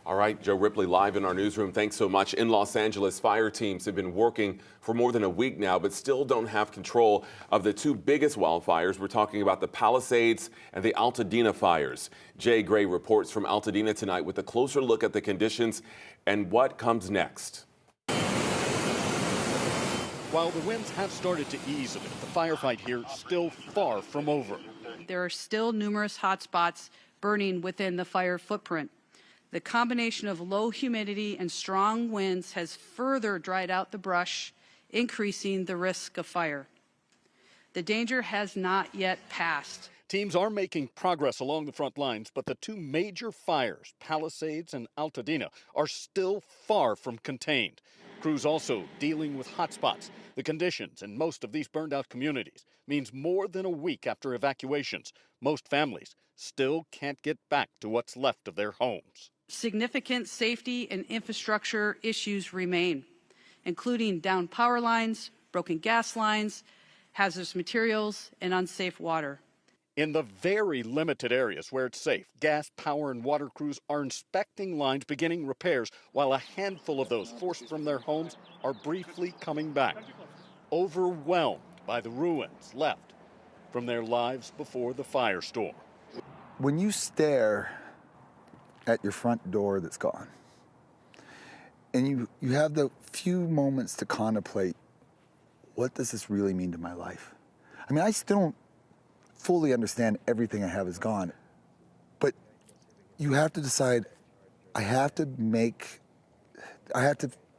All right, Joe Ripley live in our newsroom. Thanks so much. In Los Angeles, fire teams have been working for more than a week now, but still don't have control of the two biggest wildfires. We're talking about the Palisades and the Altadena fires. Jay Gray reports from Altadena tonight with a closer look at the conditions and what comes next. While the winds have started to ease a bit, the firefight here still far from over. There are still numerous hot spots burning within the fire footprint. The combination of low humidity and strong winds has further dried out the brush, increasing the risk of fire. The danger has not yet passed. Teams are making progress along the front lines, but the two major fires, Palisades and Altadena, are still far from contained. Crews also dealing with hot spots. The conditions in most of these burned out communities means more than a week after evacuations, most families still can't get back to what's left of their homes. Significant safety and infrastructure issues remain, including downed power lines, broken gas lines, hazardous materials, and unsafe water. In the very limited areas where it's safe, gas, power, and water crews are inspecting lines, beginning repairs, while a handful of those forced from their homes are briefly coming back, overwhelmed by the ruins left from their lives before the firestorm. When you stare at your front door that's gone, and you have the few moments to contemplate, what does this really mean to my life? I mean, I still don't fully understand everything I have is gone, but you have to decide, I have to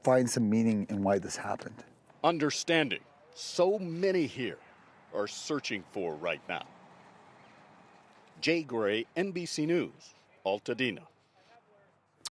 find some meaning in why this happened. Understanding so many here are searching for right now. Jay Gray, NBC News, Altadena.